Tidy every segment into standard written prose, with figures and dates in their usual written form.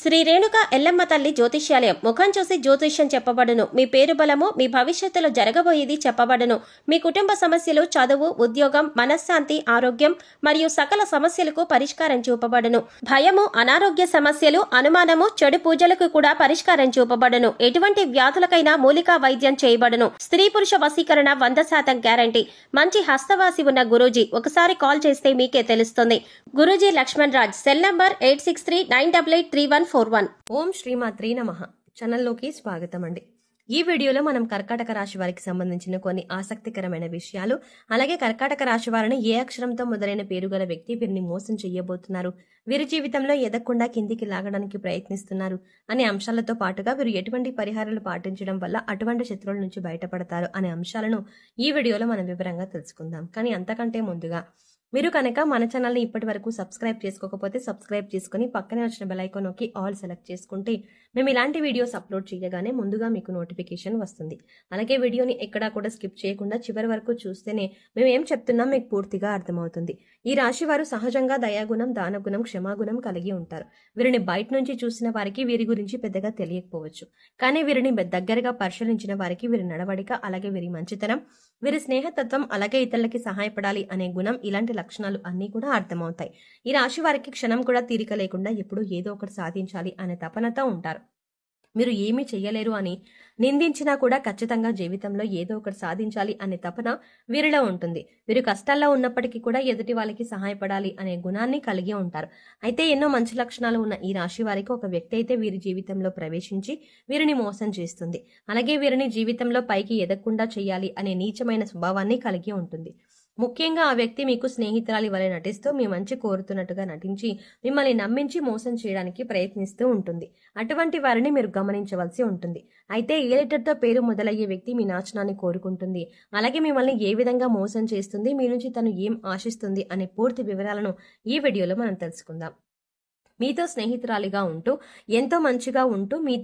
శ్రీ రేణుక ఎల్లమ్మ తల్లి జ్యోతిష్యాలయం. ముఖం చూసి జ్యోతిష్యం చెప్పబడును. మీ పేరు బలము, మీ భవిష్యత్తులో జరగబోయేది చెప్పబడును. మీ కుటుంబ సమస్యలు, చదువు, ఉద్యోగం, మనశ్శాంతి, ఆరోగ్యం మరియు సకల సమస్యలకు పరిష్కారం చూపబడును. భయము, అనారోగ్య సమస్యలు, అనుమానము, చెడు పూజలకు కూడా పరిష్కారం చూపబడును. ఎటువంటి వ్యాధులకైనా మూలికా వైద్యం చేయబడును. స్త్రీ పురుష వశీకరణ 100% గ్యారంటీ. మంచి హస్తవాసి ఉన్న గురూజీ. ఒకసారి కాల్ చేస్తే మీకే తెలుస్తుంది. గురూజీ లక్ష్మణ్ రాజ్. Cell number 8639883141. ఓం శ్రీమాత్రే నమః. ఛానల్లోకి స్వాగతం అండి. ఈ వీడియోలో మనం కర్కాటక రాశి వారికి సంబంధించిన కొన్ని ఆసక్తికరమైన విషయాలు, అలాగే కర్కాటక రాశి వారిని ఏ అక్షరంతో మొదలైన పేరు గల వ్యక్తి వీరిని మోసం చేయబోతున్నారు, వీరి జీవితంలో ఎదగకుండా కిందికి లాగడానికి ప్రయత్నిస్తున్నారు అనే అంశాలతో పాటుగా వీరు ఎటువంటి పరిహారాలు పాటించడం వల్ల అటువంటి శత్రువుల నుంచి బయటపడతారు అనే అంశాలను ఈ వీడియోలో మనం వివరంగా తెలుసుకుందాం. కానీ అంతకంటే ముందుగా మీరు కనుక మన ఛానల్ని ఇప్పటి వరకు సబ్స్క్రైబ్ చేసుకోకపోతే సబ్స్క్రైబ్ చేసుకుని పక్కనే వచ్చిన బెల్ ఐకాన్ నొక్కి ఆల్ సెలెక్ట్ చేసుకుంటే మేము ఇలాంటి వీడియోస్ అప్లోడ్ చేయగానే ముందుగా మీకు నోటిఫికేషన్ వస్తుంది. అలాగే వీడియోని ఎక్కడా కూడా స్కిప్ చేయకుండా చివరి వరకు చూస్తేనే మేము ఏం చెప్తున్నాం మీకు పూర్తిగా అర్థమవుతుంది. ఈ రాశి వారు సహజంగా దయాగుణం, దానగుణం, క్షమాగుణం కలిగి ఉంటారు. వీరిని బయట నుంచి చూసిన వారికి వీరి గురించి పెద్దగా తెలియకపోవచ్చు. కానీ వీరిని దగ్గరగా పరిశీలించిన వారికి వీరి నడవడిక, అలాగే వీరి మంచితనం, వీరి స్నేహతత్వం, అలాగే ఇతరులకి సహాయపడాలి అనే గుణం, ఇలాంటి లక్షణాలు అన్నీ కూడా అర్థమవుతాయి. ఈ రాశి వారికి క్షణం కూడా తీరిక లేకుండా ఎప్పుడూ ఏదో ఒకటి సాధించాలి అనే తపనతో ఉంటారు. మీరు ఏమీ చెయ్యలేరు అని నిందించినా కూడా ఖచ్చితంగా జీవితంలో ఏదో ఒకటి సాధించాలి అనే తపన వీరిలో ఉంటుంది. వీరు కష్టాల్లో ఉన్నప్పటికీ కూడా ఎదుటి వాళ్ళకి సహాయపడాలి అనే గుణాన్ని కలిగి ఉంటారు. అయితే ఎన్నో మంచి లక్షణాలు ఉన్న ఈ రాశి వారికి ఒక వ్యక్తి అయితే వీరి జీవితంలో ప్రవేశించి వీరిని మోసం చేస్తుంది. అలాగే వీరిని జీవితంలో పైకి ఎదగకుండా చేయాలి అనే నీచమైన స్వభావాన్ని కలిగి ఉంటుంది. ముఖ్యంగా ఆ వ్యక్తి మీకు స్నేహితురాలి వలె నటిస్తూ మీ మంచి కోరుతున్నట్టుగా నటించి మిమ్మల్ని నమ్మించి మోసం చేయడానికి ప్రయత్నిస్తూ ఉంటుంది. అటువంటి వారిని మీరు గమనించవలసి ఉంటుంది. అయితే ఏ లెటర్తో పేరు మొదలయ్యే వ్యక్తి మీ నాశనాన్ని కోరుకుంటుంది, అలాగే మిమ్మల్ని ఏ విధంగా మోసం చేస్తుంది, మీ నుంచి తను ఏం ఆశిస్తుంది అనే పూర్తి వివరాలను ఈ వీడియోలో మనం తెలుసుకుందాం. మీతో స్నేహితురాలిగా ఉంటూ ఎంతో మంచిగా ఉంటూ మీ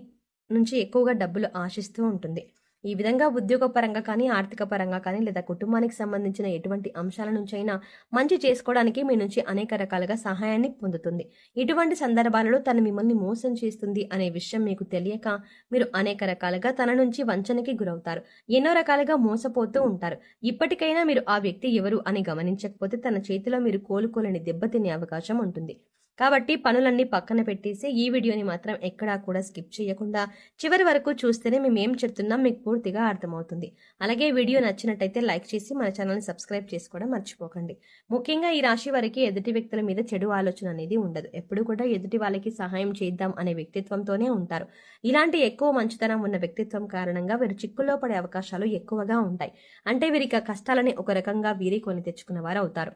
నుంచి ఎక్కువగా డబ్బులు ఆశిస్తూ ఉంటుంది. ఈ విధంగా ఉద్యోగపరంగా కానీ, ఆర్థిక పరంగా కానీ, లేదా కుటుంబానికి సంబంధించిన ఎటువంటి అంశాల నుంచైనా మంచి చేసుకోవడానికి మీ నుంచి అనేక రకాలుగా సహాయాన్ని పొందుతుంది. ఇటువంటి సందర్భాలలో తను మిమ్మల్ని మోసం చేస్తుంది అనే విషయం మీకు తెలియక మీరు అనేక రకాలుగా తన నుంచి వంచనకి గురవుతారు. ఎన్నో రకాలుగా మోసపోతూ ఉంటారు. ఇప్పటికైనా మీరు ఆ వ్యక్తి ఎవరు అని గమనించకపోతే తన చేతిలో మీరు కోలుకోలేని దెబ్బతినే అవకాశం ఉంటుంది. కాబట్టి పనులన్నీ పక్కన పెట్టేసి ఈ వీడియోని మాత్రం ఎక్కడా కూడా స్కిప్ చేయకుండా చివరి వరకు చూస్తేనే మేము ఏం చెప్తున్నాం మీకు పూర్తిగా అర్థమవుతుంది. అలాగే వీడియో నచ్చినట్టయితే లైక్ చేసి మన ఛానల్ని సబ్స్క్రైబ్ చేసుకోవడం మర్చిపోకండి. ముఖ్యంగా ఈ రాశి వారికి ఎదుటి వ్యక్తుల మీద చెడు ఆలోచన అనేది ఉండదు. ఎప్పుడు కూడా ఎదుటి వాళ్ళకి సహాయం చేద్దాం అనే వ్యక్తిత్వంతోనే ఉంటారు. ఇలాంటి ఎక్కువ మంచితనం ఉన్న వ్యక్తిత్వం కారణంగా వీరు చిక్కుల్లో పడే అవకాశాలు ఎక్కువగా ఉంటాయి. అంటే వీరికి కష్టాలని ఒక రకంగా వీరి కొని తెచ్చుకున్న వారు అవుతారు.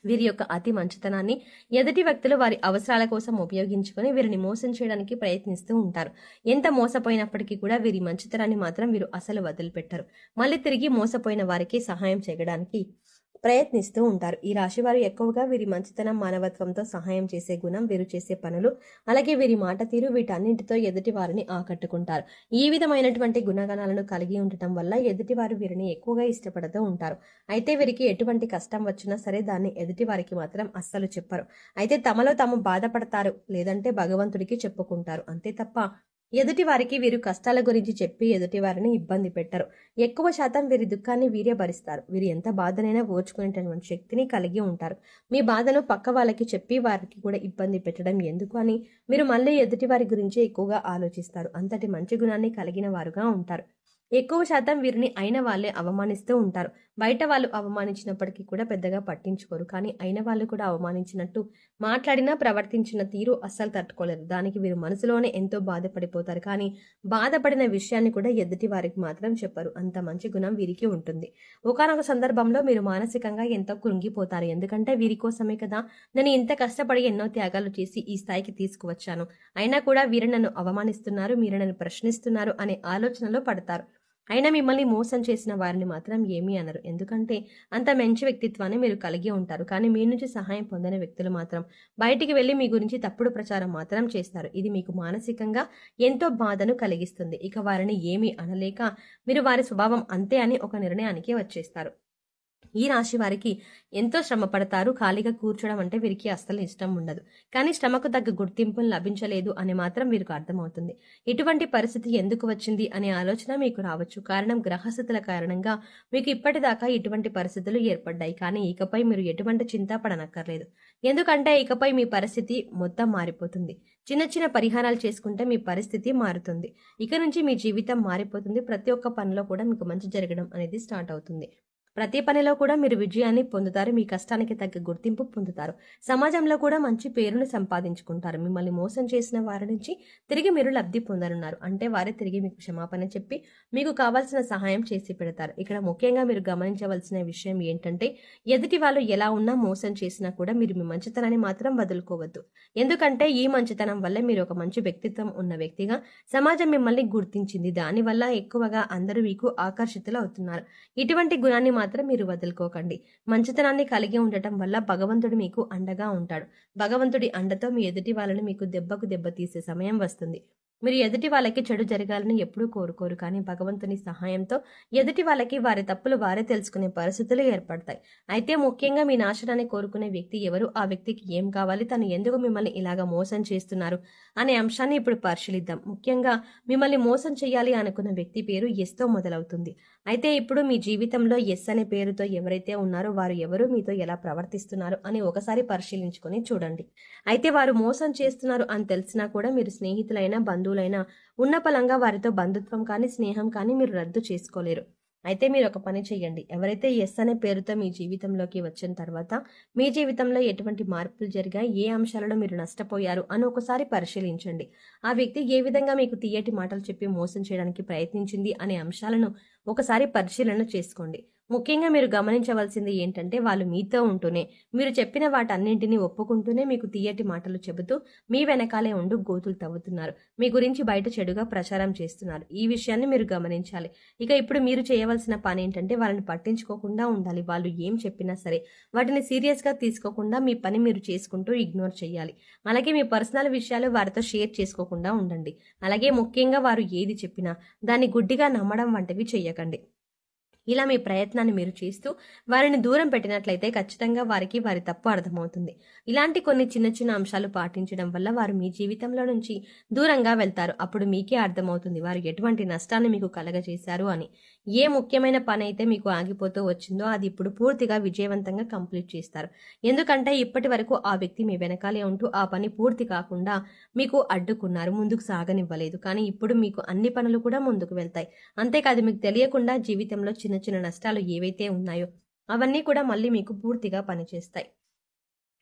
వీరి యొక్క అతి మంచితనాన్ని ఎదుటి వ్యక్తులు వారి అవసరాల కోసం ఉపయోగించుకొని వీరిని మోసం చేయడానికి ప్రయత్నిస్తూ ఉంటారు. ఎంత మోసపోయినప్పటికీ కూడా వీరి మంచితనాన్ని మాత్రం వీరు అసలు వదిలిపెట్టరు. మళ్ళీ తిరిగి మోసపోయిన వారికి సహాయం చేయడానికి ప్రయత్నిస్తూ ఉంటారు. ఈ రాశి వారు ఎక్కువగా వీరి మంచితనం, మానవత్వంతో సహాయం చేసే గుణం, వీరు చేసే పనులు, అలాగే వీరి మాట తీరు, వీటన్నింటితో ఎదుటి వారిని ఆకట్టుకుంటారు. ఈ విధమైనటువంటి గుణగణాలను కలిగి ఉండటం వల్ల ఎదుటి వారు వీరిని ఎక్కువగా ఇష్టపడుతూ ఉంటారు. అయితే వీరికి ఎటువంటి కష్టం వచ్చినా సరే దాన్ని ఎదుటి వారికి మాత్రం అస్సలు చెప్పరు. అయితే తమలో తాము బాధపడతారు, లేదంటే భగవంతుడికి చెప్పుకుంటారు. అంతే తప్ప ఎదుటి వారికి వీరు కష్టాల గురించి చెప్పి ఎదుటి వారిని ఇబ్బంది పెట్టరు. ఎక్కువ శాతం వీరి దుఃఖాన్ని వీరే భరిస్తారు. వీరు ఎంత బాధనైనా ఓర్చుకునేటటువంటి శక్తిని కలిగి ఉంటారు. మీ బాధను పక్క వాళ్ళకి చెప్పి వారికి కూడా ఇబ్బంది పెట్టడం ఎందుకు అని మీరు మళ్ళీ ఎదుటి వారి గురించి ఎక్కువగా ఆలోచిస్తారు. అంతటి మంచి గుణాన్ని కలిగిన వారుగా ఉంటారు. ఎక్కువ శాతం వీరిని అయిన వాళ్ళే అవమానిస్తూ ఉంటారు. బయట వాళ్ళు అవమానించినప్పటికీ కూడా పెద్దగా పట్టించుకోరు. కానీ అయిన వాళ్ళు కూడా అవమానించినట్టు మాట్లాడినా ప్రవర్తించిన తీరు అస్సలు తట్టుకోలేరు. దానికి వీరు మనసులోనే ఎంతో బాధపడిపోతారు. కానీ బాధపడిన విషయాన్ని కూడా ఎదుటి వారికి మాత్రం చెప్పరు. అంత మంచి గుణం వీరికి ఉంటుంది. ఒకానొక సందర్భంలో మీరు మానసికంగా ఎంతో కృంగిపోతారు. ఎందుకంటే వీరి కోసమే కదా నేను ఇంత కష్టపడి ఎన్నో త్యాగాలు చేసి ఈ స్థాయికి తీసుకువచ్చాను, అయినా కూడా వీరు నన్ను అవమానిస్తున్నారు, మీరు నన్ను ప్రశ్నిస్తున్నారు అనే ఆలోచనలో పడతారు. అయినా మిమ్మల్ని మోసం చేసిన వారిని మాత్రం ఏమీ అనరు. ఎందుకంటే అంత మంచి వ్యక్తిత్వాన్ని మీరు కలిగి ఉంటారు. కానీ మీ నుంచి సహాయం పొందని వ్యక్తులు మాత్రం బయటికి వెళ్లి మీ గురించి తప్పుడు ప్రచారం మాత్రం చేస్తారు. ఇది మీకు మానసికంగా ఎంతో బాధను కలిగిస్తుంది. ఇక వారిని ఏమీ అనలేక మీరు వారి స్వభావం అంతే అని ఒక నిర్ణయానికి వచ్చేస్తారు. ఈ రాశి వారికి ఎంతో శ్రమ పడతారు. ఖాళీగా కూర్చోవడం అంటే వీరికి అస్సలు ఇష్టం ఉండదు. కానీ శ్రమకు తగ్గ గుర్తింపును లభించలేదు అని మాత్రం వీరికి అర్థమవుతుంది. ఇటువంటి పరిస్థితి ఎందుకు వచ్చింది అనే ఆలోచన మీకు రావచ్చు. కారణం గ్రహస్థితుల కారణంగా మీకు ఇప్పటిదాకా ఇటువంటి పరిస్థితులు ఏర్పడ్డాయి. కానీ ఇకపై మీరు ఎటువంటి చింత పడనక్కర్లేదు. ఎందుకంటే ఇకపై మీ పరిస్థితి మొత్తం మారిపోతుంది. చిన్న చిన్న పరిహారాలు చేసుకుంటే మీ పరిస్థితి మారుతుంది. ఇక నుంచి మీ జీవితం మారిపోతుంది. ప్రతి ఒక్క పనిలో కూడా మీకు మంచి జరగడం అనేది స్టార్ట్ అవుతుంది. ప్రతి పనిలో కూడా మీరు విజయాన్ని పొందుతారు. మీ కష్టానికి తగ్గ గుర్తింపు పొందుతారు. సమాజంలో కూడా మంచి పేరును సంపాదించుకుంటారు. మిమ్మల్ని మోసం చేసిన వారి నుంచి తిరిగి మీరు లబ్ధి పొందనున్నారు. అంటే వారే తిరిగి మీకు క్షమాపణ చెప్పి మీకు కావాల్సిన సహాయం చేసి పెడతారు. ఇక్కడ ముఖ్యంగా మీరు గమనించవలసిన విషయం ఏంటంటే ఎదుటి వాళ్ళు ఎలా ఉన్నా మోసం చేసినా కూడా మీరు మీ మంచితనాన్ని మాత్రం వదులుకోవద్దు. ఎందుకంటే ఈ మంచితనం వల్ల మీరు ఒక మంచి వ్యక్తిత్వం ఉన్న వ్యక్తిగా సమాజం మిమ్మల్ని గుర్తించింది. దానివల్ల ఎక్కువగా అందరూ మీకు ఆకర్షితులు అవుతున్నారు. ఇటువంటి గుణాన్ని మాత్రం మీరు వదులుకోకండి. మంచితనాన్ని కలిగి ఉండటం వల్ల భగవంతుడు మీకు అండగా ఉంటాడు. భగవంతుడి అండతో మీ ఎదుటి వాళ్ళని మీకు దెబ్బకు దెబ్బ తీసే సమయం వస్తుంది. మీరు ఎదుటి వాళ్ళకి చెడు జరగాలని ఎప్పుడూ కోరుకోరు. కానీ భగవంతుని సహాయంతో ఎదుటి వాళ్ళకి వారి తప్పులు వారే తెలుసుకునే పరిస్థితులు ఏర్పడతాయి. అయితే ముఖ్యంగా మీ నాశనాన్ని కోరుకునే వ్యక్తి ఎవరు, ఆ వ్యక్తికి ఏం కావాలి, తను ఎందుకు మిమ్మల్ని ఇలాగ మోసం చేస్తున్నారు అనే అంశాన్ని ఇప్పుడు పరిశీలిద్దాం. ముఖ్యంగా మిమ్మల్ని మోసం చేయాలి అనుకున్న వ్యక్తి పేరు ఎస్ తో మొదలవుతుంది. అయితే ఇప్పుడు మీ జీవితంలో ఎస్ అనే పేరుతో ఎవరైతే ఉన్నారో వారు ఎవరు, మీతో ఎలా ప్రవర్తిస్తున్నారు అని ఒకసారి పరిశీలించుకొని చూడండి. అయితే వారు మోసం చేస్తున్నారు అని తెలిసినా కూడా మీరు స్నేహితులైన బంధువులైనా ఉన్న పలంగా వారితో బంధుత్వం కానీ స్నేహం కానీ మీరు రద్దు చేసుకోలేరు. అయితే మీరు ఒక పని చేయండి. ఎవరైతే ఎస్ అనే పేరుతో మీ జీవితంలోకి వచ్చిన తర్వాత మీ జీవితంలో ఎటువంటి మార్పులు జరిగాయి, ఏ అంశాలలో మీరు నష్టపోయారు అని ఒకసారి పరిశీలించండి. ఆ వ్యక్తి ఏ విధంగా మీకు తీయటి మాటలు చెప్పి మోసం చేయడానికి ప్రయత్నించింది అనే అంశాలను ఒకసారి పరిశీలన చేసుకోండి. ముఖ్యంగా మీరు గమనించవలసింది ఏంటంటే వాళ్ళు మీతో ఉంటూనే మీరు చెప్పిన వాటన్నింటినీ ఒప్పుకుంటూనే మీకు తీయటి మాటలు చెబుతూ మీ వెనకాలే ఉండు గోతులు తవ్వుతున్నారు. మీ గురించి బయట చెడుగా ప్రచారం చేస్తున్నారు. ఈ విషయాన్ని మీరు గమనించాలి. ఇక ఇప్పుడు మీరు చేయవలసిన పని ఏంటంటే వాళ్ళని పట్టించుకోకుండా ఉండాలి. వాళ్ళు ఏం చెప్పినా సరే వాటిని సీరియస్గా తీసుకోకుండా మీ పని మీరు చేసుకుంటూ ఇగ్నోర్ చేయాలి. అలాగే మీ పర్సనల్ విషయాలు వారితో షేర్ చేసుకోకుండా ఉండండి. అలాగే ముఖ్యంగా వారు ఏది చెప్పినా దాన్ని గుడ్డిగా నమ్మడం వంటివి చెయ్యకండి. ఇలా మీ ప్రయత్నాన్ని మీరు చేస్తూ వారిని దూరం పెట్టినట్లయితే ఖచ్చితంగా వారికి వారి తప్పు అర్థమవుతుంది. ఇలాంటి కొన్ని చిన్న చిన్న అంశాలు పాటించడం వల్ల వారు మీ జీవితంలో నుంచి దూరంగా వెళ్తారు. అప్పుడు మీకే అర్థమవుతుంది వారు ఎటువంటి నష్టాన్ని మీకు కలగజేశారు అని. ఏ ముఖ్యమైన పని అయితే మీకు ఆగిపోతూ వచ్చిందో అది ఇప్పుడు పూర్తిగా విజయవంతంగా కంప్లీట్ చేస్తారు. ఎందుకంటే ఇప్పటి వరకు ఆ వ్యక్తి మీ వెనకాలే ఉంటూ ఆ పని పూర్తి కాకుండా మీకు అడ్డుకున్నారు, ముందుకు సాగనివ్వలేదు. కానీ ఇప్పుడు మీకు అన్ని పనులు కూడా ముందుకు వెళ్తాయి. అంతేకాదు మీకు తెలియకుండా జీవితంలో చిన్న చిన్న నష్టాలు ఏవైతే ఉన్నాయో అవన్నీ కూడా మళ్ళీ మీకు పూర్తిగా పనిచేస్తాయి.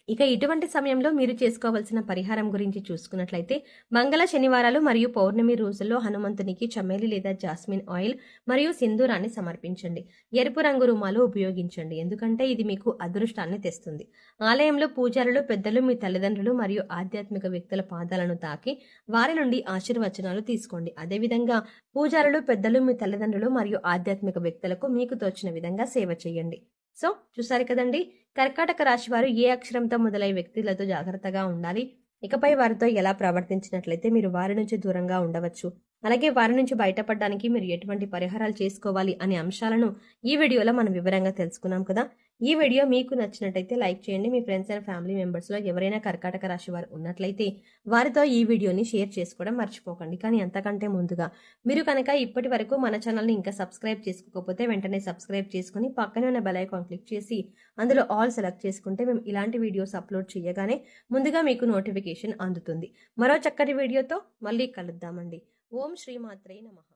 ఇక ఇటువంటి సమయంలో మీరు చేసుకోవాల్సిన పరిహారం గురించి చూసుకున్నట్లయితే మంగళ శనివారాలు మరియు పౌర్ణమి రోజుల్లో హనుమంతునికి చమేలి లేదా జాస్మిన్ ఆయిల్ మరియు సింధూరాన్ని సమర్పించండి. ఎరుపు రంగు రుమాలు ఉపయోగించండి. ఎందుకంటే ఇది మీకు అదృష్టాన్ని తెస్తుంది. ఆలయంలో పూజారులు పెద్దలు మీ తల్లిదండ్రులు మరియు ఆధ్యాత్మిక వ్యక్తుల పాదాలను తాకి వారి నుండి ఆశీర్వచనాలు తీసుకోండి. అదేవిధంగా పూజారులు పెద్దలు మీ తల్లిదండ్రులు మరియు ఆధ్యాత్మిక వ్యక్తులకు మీకు తోచిన విధంగా సేవ చేయండి. సో చూసారు కదండి, కర్కాటక రాశి వారు ఏ అక్షరంతో మొదలయ్యే వ్యక్తులతో జాగ్రత్తగా ఉండాలి, ఇకపై వారితో ఎలా ప్రవర్తించినట్లయితే మీరు వారి నుంచి దూరంగా ఉండవచ్చు, అలాగే వారి నుంచి బయటపడడానికి మీరు ఎటువంటి పరిహారాలు చేసుకోవాలి అనే అంశాలను ఈ వీడియోలో మనం వివరంగా తెలుసుకున్నాం కదా. ఈ వీడియో మీకు నచ్చినట్టయితే లైక్ చేయండి. మీ ఫ్రెండ్స్ అండ్ ఫ్యామిలీ మెంబర్స్లో ఎవరైనా కర్కాటక రాశి వారు ఉన్నట్లయితే వారితో ఈ వీడియోని షేర్ చేసుకోవడం మర్చిపోకండి. కానీ అంతకంటే ముందుగా మీరు కనుక ఇప్పటి వరకు మన ఛానల్ని ఇంకా సబ్స్క్రైబ్ చేసుకోకపోతే వెంటనే సబ్స్క్రైబ్ చేసుకుని పక్కనే ఉన్న బెల్ ఐకాన్ క్లిక్ చేసి అందులో ఆల్ సెలెక్ట్ చేసుకుంటే మేము ఇలాంటి వీడియోస్ అప్లోడ్ చేయగానే ముందుగా మీకు నోటిఫికేషన్ అందుతుంది. మరో చక్కటి వీడియోతో మళ్ళీ కలుద్దామండి. ఓం శ్రీమాత్రే నమః.